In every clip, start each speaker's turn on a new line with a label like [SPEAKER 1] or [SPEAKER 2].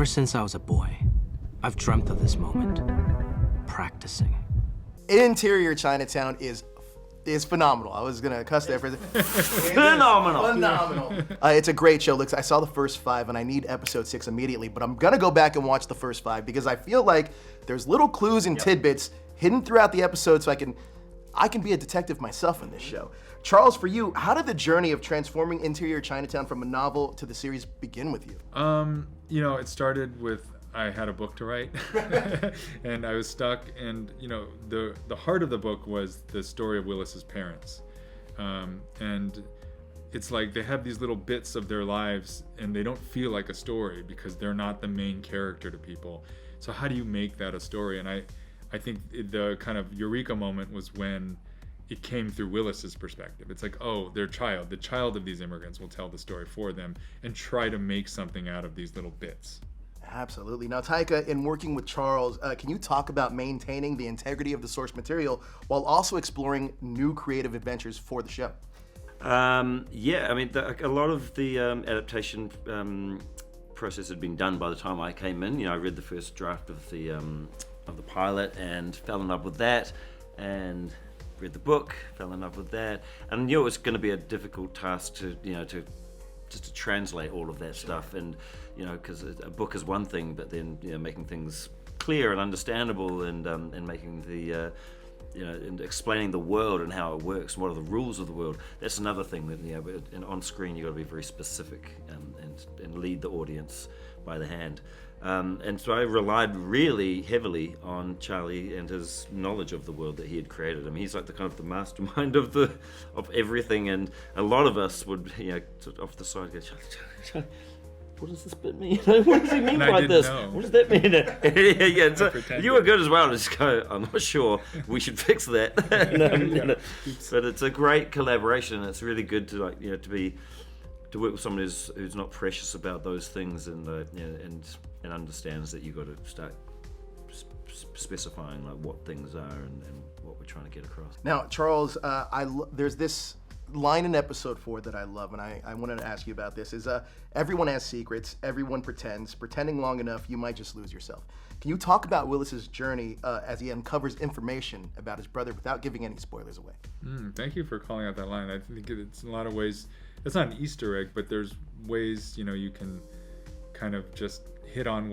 [SPEAKER 1] Ever since I was a boy, I've dreamt of this moment, practicing.
[SPEAKER 2] Interior Chinatown is phenomenal. I was gonna cuss there for a second.
[SPEAKER 3] Phenomenal.
[SPEAKER 2] It's a great show. Look, I saw the first 5 and I need episode 6 immediately, but I'm gonna go back and watch the first 5 because I feel like there's little clues and tidbits hidden throughout the episode so I can be a detective myself in this show. Charles, for you, how did the journey of transforming Interior Chinatown from a novel to the series begin with you?
[SPEAKER 4] It started with I had a book to write and I was stuck, and the heart of the book was the story of Willis's parents, and it's like they have these little bits of their lives and they don't feel like a story because they're not the main character to people. So how do you make that a story? And I think the kind of eureka moment was when it came through Willis's perspective. It's like, oh, the child of these immigrants will tell the story for them and try to make something out of these little bits.
[SPEAKER 2] Absolutely. Now, Taika, in working with Charles, can you talk about maintaining the integrity of the source material while also exploring new creative adventures for the show?
[SPEAKER 3] A lot of the adaptation process had been done by the time I came in. I read the first draft of the pilot and fell in love with that, and read the book, fell in love with that, and knew it was going to be a difficult task to translate all of that stuff, and because a book is one thing, but then making things clear and understandable, and making the and explaining the world and how it works and what are the rules of the world, that's another thing that and on screen you got to be very specific and lead the audience by the hand. And so I relied really heavily on Charlie and his knowledge of the world that he had created. I mean, he's like the kind of the mastermind of everything, and a lot of us would, sort of off the side go, Charlie, what does this bit mean? What does he mean by this?
[SPEAKER 4] Know.
[SPEAKER 3] What does that mean? Yeah. So you were good as well to just go, I'm not sure, we should fix that. But it's a great collaboration. It's really good to to work with someone who's not precious about those things, and understands that you've got to start specifying like what things are and what we're trying to get across.
[SPEAKER 2] Now, Charles, there's this line in episode 4 that I love, and I wanted to ask you about this, is everyone has secrets, everyone pretending long enough, you might just lose yourself. Can you talk about Willis's journey as he uncovers information about his brother without giving any spoilers away?
[SPEAKER 4] Thank you for calling out that line. I think it's in a lot of ways, it's not an Easter egg, but there's ways, you can kind of just hit on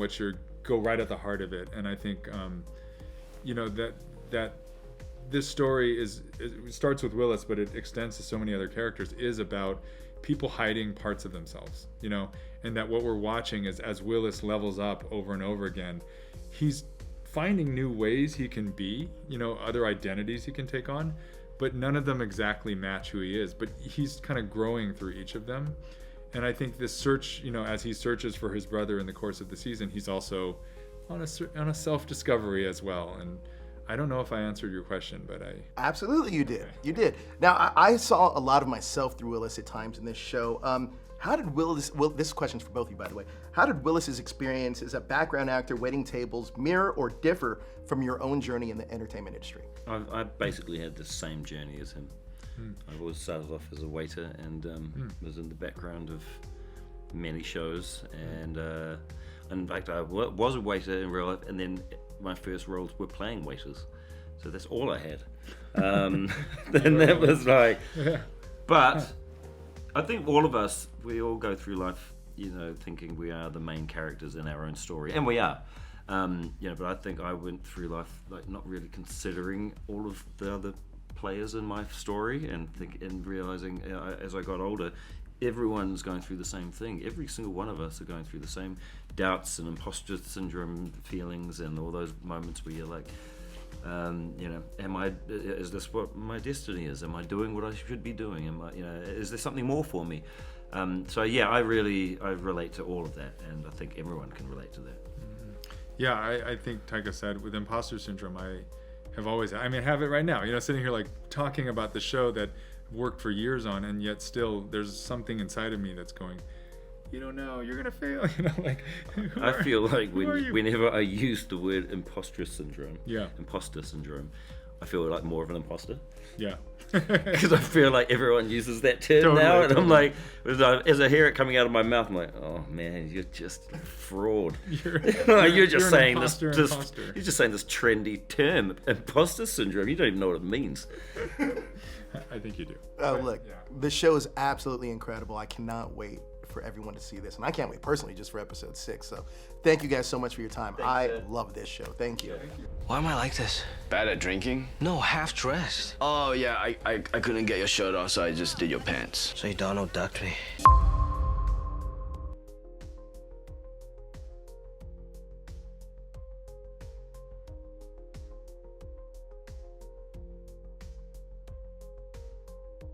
[SPEAKER 4] go right at the heart of it. And I think, that this story it starts with Willis, but it extends to so many other characters, is about people hiding parts of themselves, and that what we're watching is as Willis levels up over and over again, he's finding new ways he can be, other identities he can take on, but none of them exactly match who he is, but he's kind of growing through each of them. And I think this search, as he searches for his brother in the course of the season, he's also on a self-discovery as well. And I don't know if I answered your question, but I...
[SPEAKER 2] Absolutely you did. You did. Now, I saw a lot of myself through Willis at times in this show. How did this question's for both of you, by the way. How did Willis's experience as a background actor waiting tables mirror or differ from your own journey in the entertainment industry?
[SPEAKER 3] I basically had the same journey as him. I've always started off as a waiter and was in the background of many shows, and in fact I was a waiter in real life, and then my first roles were playing waiters, so that's all I had. And that was like, but I think all of us, we all go through life, thinking we are the main characters in our own story, and we are. But I think I went through life like not really considering all of the other players in my story, and realizing as I got older, everyone's going through the same thing. Every single one of us are going through the same doubts and imposter syndrome feelings, and all those moments where you're like, is this what my destiny is? Am I doing what I should be doing? Is there something more for me? I relate to all of that, and I think everyone can relate to that.
[SPEAKER 4] Yeah, I think Taika said with imposter syndrome, I have it right now, sitting here like talking about the show that I've worked for years on, and yet still there's something inside of me that's going, you don't know, you're gonna fail,
[SPEAKER 3] I feel like whenever I use the word imposter syndrome, I feel like more of an imposter.
[SPEAKER 4] Yeah.
[SPEAKER 3] Because I feel like everyone uses that term now, and I'm like, as I hear it coming out of my mouth, I'm like, oh man, you're just a fraud. You're just saying this you're just saying this trendy term, imposter syndrome. You don't even know what it means.
[SPEAKER 4] I think you do.
[SPEAKER 2] Oh, look, this show is absolutely incredible. I cannot wait for everyone to see this, and I can't wait personally just for episode 6. So thank you guys so much for your time. I love this show. Thank you.
[SPEAKER 1] Why am I like this?
[SPEAKER 5] Bad at drinking?
[SPEAKER 1] No, half dressed.
[SPEAKER 5] Oh yeah, I couldn't get your shirt off, so I just did your pants.
[SPEAKER 1] So you Donald ducked me.